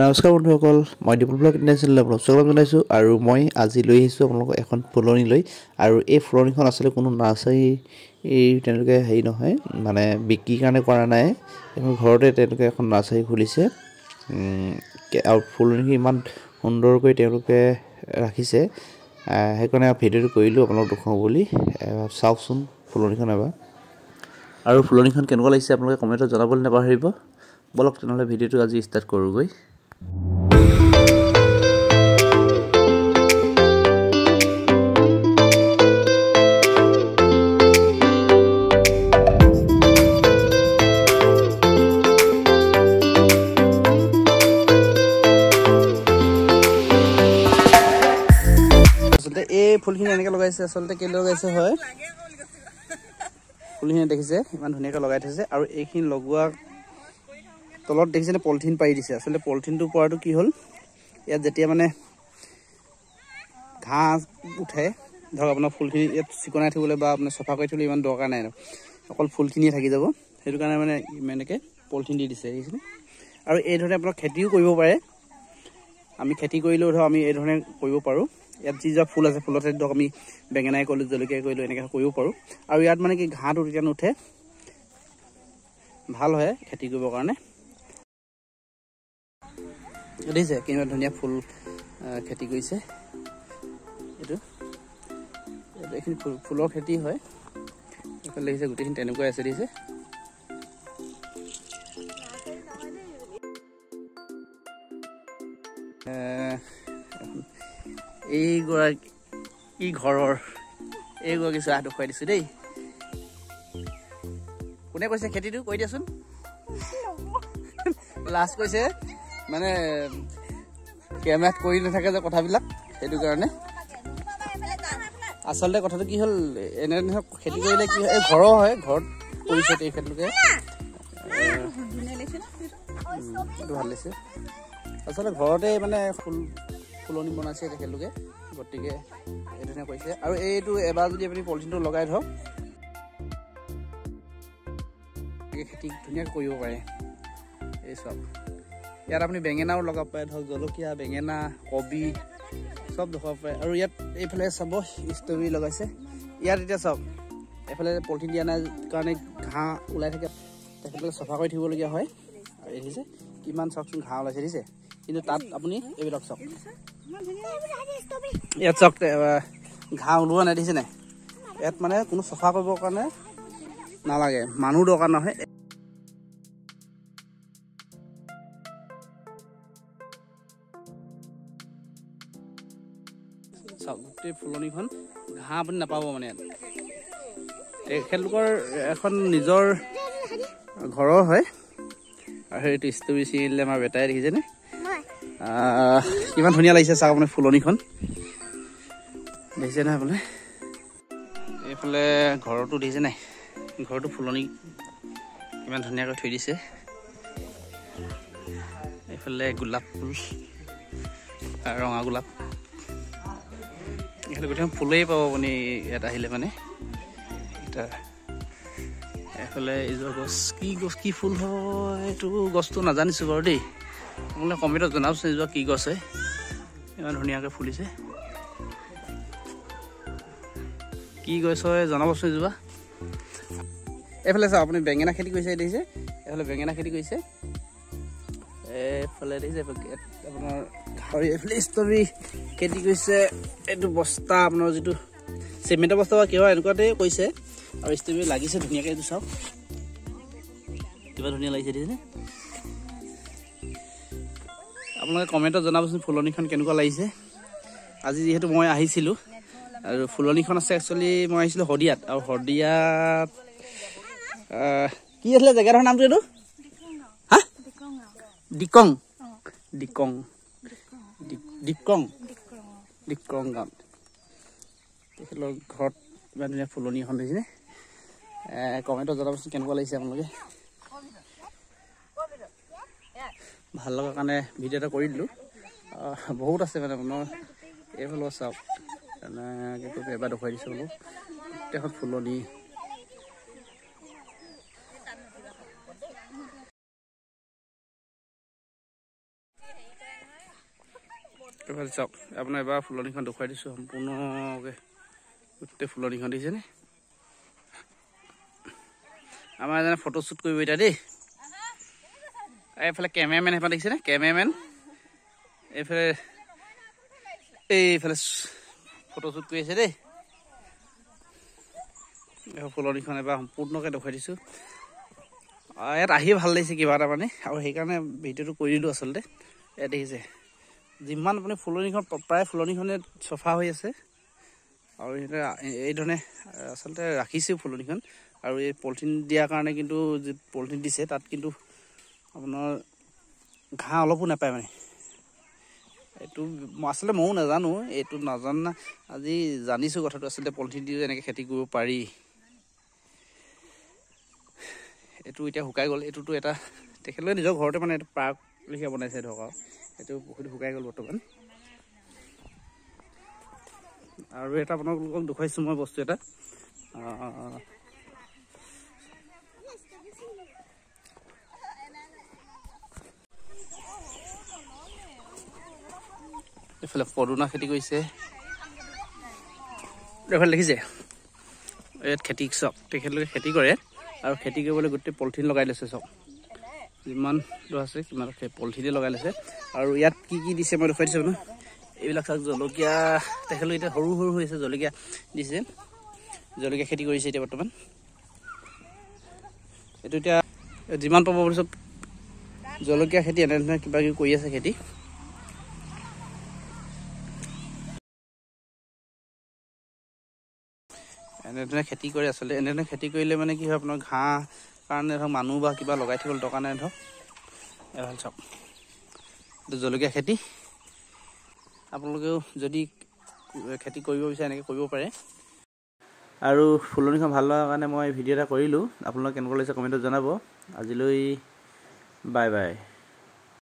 নমস্কাৰ বন্ধুসকল, মই দীপল ব্লগ ইণ্টাৰনেশ্যনেল আপোনালোকক স্বাগতম জনাইছোঁ। আৰু মই আজি লৈ আহিছোঁ আপোনালোকক এখন ফুলনি লৈ। আৰু এই ফুলনিখন আচলতে কোনো নাৰ্চাৰী তেওঁলোকে হেৰি নহয়, মানে বিক্ৰীৰ কাৰণে কৰা নাই। ঘৰতে তেওঁলোকে এখন নাৰ্চাৰী খুলিছে আৰু ফুলনিখিনি ইমান সুন্দৰকৈ তেওঁলোকে ৰাখিছে। সেইকাৰণে ভিডিঅ'টো কৰিলোঁ আপোনালোকক দেখুৱাওঁ বুলি। চাওকচোন ফুলনিখন এবাৰ। আৰু ফুলনিখন কেনেকুৱা লাগিছে আপোনালোকে কমেণ্টত জনাবলৈ নাপাহৰিব। বলক তেনেহ'লে ভিডিঅ'টো আজি ষ্টাৰ্ট কৰোঁগৈ। আচলতে এই ফুলখিনি এনেকৈ লগাইছে, আচলতে কেলৈ লগাইছে হয়, ফুলখিনি দেখিছে ইমান ধুনীয়াকৈ লগাই থৈছে। আৰু এইখিনি লগোৱা তলত দেখিছেনে পলিথিন পাৰি দিছে। আচলতে পলিথিনটো পৰাটো কি হ'ল, ইয়াত যেতিয়া মানে ঘাঁহ উঠে, ধৰক আপোনাৰ ফুলখিনি ইয়াত চিকনাই থ'বলৈ বা আপোনাৰ চফা কৰি থ'বলৈ ইমান দৰকাৰ নাই, অকল ফুলখিনিয়ে থাকি যাব। সেইটো কাৰণে মানে এনেকৈ পলিথিন দি দিছে দেখিছেনে। আৰু এই ধৰণে আপোনাৰ খেতিও কৰিব পাৰে। আমি খেতি কৰিলেও ধৰক আমি এই ধৰণে কৰিব পাৰোঁ। ইয়াত যি যা ফুল আছে, ফুলতে ধৰক আমি বেঙেনাই কৰিলোঁ, জলকীয়াই কৰিলোঁ, এনেকৈ কৰিব পাৰোঁ। আৰু ইয়াত মানে কি ঘাঁহটো তেতিয়া নুঠে, ভাল হয় খেতি কৰিবৰ কাৰণে। দেখিছে কিমান ধুনীয়া ফুল খেতি কৰিছে। এইখিনি ফুলৰ খেতি হয়। এইফালে দেখিছে গোটেইখিনি তেনেকুৱাই আছে। দেখিছে এইগৰাকী ঘৰৰ এইগৰাকী চাহ দেখুৱাই দিছোঁ দেই। কোনে কৈছে খেতিটো কৈ দিয়াচোন। লাষ্ট কৈছে মানে কেমেৰাত কৰি নাথাকে যে কথাবিলাক, সেইটো কাৰণে। আচলতে কথাটো কি হ'ল, এনে ধৰক খেতি কৰিলে কি হয়, ঘৰৰ হয়, ঘৰত কৰিছে তেখেতলোকে, এইটো ভাল লাগিছে। আচলতে ঘৰতে মানে ফুলনি বনাইছে তেখেতলোকে, গতিকে এই ধৰণে কৰিছে। আৰু এইটো এবাৰ যদি আপুনি পলিথিনটো লগাই ধৰক, খেতি ধুনীয়াকৈ কৰিব পাৰে। এই চব ইয়াত আপুনি বেঙেনাও লগাব পাৰে, ধৰক জলকীয়া, বেঙেনা, কবি চব দেখুৱাব পাৰে। আৰু ইয়াত এইফালে চাব ষ্ট্ৰবেৰী লগাইছে। ইয়াত এতিয়া চাওক এইফালে পলিথিন দিয়া নাই কাৰণে ঘাঁহ ওলাই থাকে, তেখেতলোকে চফা কৰি থাকিবলগীয়া হয়। আৰু দেখিছে কিমান চাওকচোন ঘাঁহ ওলাইছে, দিছে। কিন্তু তাত আপুনি এইবিলাক চাওক, ইয়াত চাওক ঘাঁহ ওলোৱা নাই, দেখিছে নাই। ইয়াত মানে কোনো চফা কৰিবৰ কাৰণে নালাগে, মানুহ দৰকাৰ নহয়। চাওক গোটেই ফুলনিখন ঘাঁহ আপুনি নাপাব মানে ইয়াত। তেখেতলোকৰ এখন নিজৰ ঘৰৰ হয়। আৰু সেইটো ষ্ট্ৰবেৰী ছিঙিলে আমাৰ বেটাই, দেখিছেনে কিমান ধুনীয়া লাগিছে। চাওক আপুনি ফুলনিখন দেখিছে নহয় বোলে। এইফালে ঘৰতো দেখিছে নাই, ঘৰটো ফুলনি ইমান ধুনীয়াকৈ থৈ দিছে। এইফালে গোলাপ ফুল, ৰঙা গোলাপ, এইফালে গোটেই ফুলেই পাব আপুনি ইয়াত আহিলে মানে। এতিয়া এইফালে এইযোৰ গছ কি ফুল হয়, এইটো গছটো নাজানিছোঁ বাৰু দেই। আপোনালোকে কমেণ্টত জনাবচোন এইযোৰ কি গছ হয়, ইমান ধুনীয়াকৈ ফুলিছে। কি গছ হয় জনাবচোন এইজোপা। এইফালে চাওক আপুনি বেঙেনা খেতি কৰিছে, দেখিছে। এইফালে বেঙেনা খেতি কৰিছে, এইফালে দেখিছে আপোনাৰ গাহৰি। এইফালে ষ্ট্ৰবেৰী খেতি কৰিছে। এইটো বস্তা আপোনাৰ যিটো চিমেণ্টৰ বস্তা বা কিবা এনেকুৱাতে কৰিছে। আৰু ষ্ট্ৰবেৰী লাগিছে ধুনীয়াকৈ, এইটো চাওক কিবা ধুনীয়া লাগিছে, দেখিছেনে। আপোনালোকে কমেণ্টত জনাবচোন ফুলনিখন কেনেকুৱা লাগিছে। আজি যিহেতু মই আহিছিলোঁ, আৰু ফুলনিখন আছে একচুৱেলি মই আহিছিলোঁ শদিয়াত। আৰু শদিয়াত কি আছিলে জেগাডোখৰ নামটো, এইটো হা দিকং দিকং দিকং দিকং গাঁৱত তেখেতৰ ঘৰত ইমান ধুনীয়া ফুলনি এখন দেখিছেনে। কমেণ্টত জনাবচোন কেনেকুৱা লাগিছে আপোনালোকে। ভাল লগাৰ কাৰণে ভিডিঅ' এটা কৰি দিলোঁ। বহুত আছে মানে আপোনাৰ এইফালে চাওক, এনেকৈ এবাৰ দেখুৱাই দিছোঁ বোলো গোটেইখন ফুলনি। এফালে চাওক আপোনাৰ এবাৰ ফুলনিখন দেখুৱাই দিছোঁ সম্পূৰ্ণকৈ গোটেই ফুলনিখন দেখিছেনে আমাৰ এজনে ফটোশ্বুট কৰিব এতিয়া দেই এইফালে কেমেৰামেন এফালে দেখিছেনে কেমেৰামেন এইফালে ফটোশ্বুট কৰি আছে দেই ফুলনিখন এবাৰ সম্পূৰ্ণকৈ দেখুৱাই দিছোঁ ইয়াত আহি ভাল লাগিছে কিবা এটা মানে আৰু সেইকাৰণে ভিডিঅ'টো কৰি দিলোঁ আচলতে ইয়াত দেখিছে যিমান আপুনি ফুলনিখন প্ৰায় ফুলনিখনে চফা হৈ আছে আৰু এইধৰণে আচলতে ৰাখিছোঁ ফুলনিখন আৰু এই পলিথিন দিয়াৰ কাৰণে কিন্তু যি পলিথিন দিছে তাত কিন্তু আপোনাৰ ঘাঁহ অলপো নাপায় মানে এইটো আচলতে ময়ো নাজানো এইটো নাজানা আজি জানিছোঁ কথাটো আচলতে পলিথিন দি এনেকৈ খেতি কৰিব পাৰি এইটো এতিয়া শুকাই গ'ল এইটোতো এটা তেখেতলোকে নিজৰ ঘৰতে মানে এইটো পাৰ্ক লিখা বনাইছে ধৰক আৰু এইটো পুখুৰীটো শুকাই গ'ল বৰ্তমান আৰু এটা আপোনালোকক দেখুৱাইছোঁ মই বস্তু এটা এইফালে পদুনা খেতি কৰিছে এইফালে দেখিছে ইয়াত খেতি চাওক তেখেতলোকে খেতি কৰে আৰু খেতি কৰিবলৈ গোটেই পলিথিন লগাই লৈছে চাওক যিমান আছে কিমান পলিথিনে লগাই লৈছে আৰু ইয়াত কি কি দিছে মই দেখুৱাই দিছোঁ ন এইবিলাক চাওক জলকীয়া তেখেতলোকে এতিয়া সৰু সৰু হৈ আছে জলকীয়া দিছে জলকীয়া খেতি কৰিছে এতিয়া বৰ্তমান এইটো এতিয়া যিমান পাব চব জলকীয়া খেতি এনেধৰণে কিবা কিবি কৰি আছে খেতি এনেধৰণে খেতি কৰে আচলতে এনেধৰণে খেতি কৰিলে মানে কি হয় আপোনাৰ ঘাঁহ কাৰণে ধৰক মানুহ বা কিবা লগাই থাকিবলৈ দৰকাৰ নাই ধৰক এফালে চাওক এইটো জলকীয়া খেতি আপোনালোকেও যদি খেতি কৰিব বিচাৰে এনেকৈ কৰিব পাৰে আৰু ফুলনিখন ভাল লগাৰ কাৰণে মই ভিডিঅ' এটা কৰিলোঁ আপোনালোকে কেনেকুৱা লাগিছে কমেণ্টত জনাব আজিলৈ বাই বাই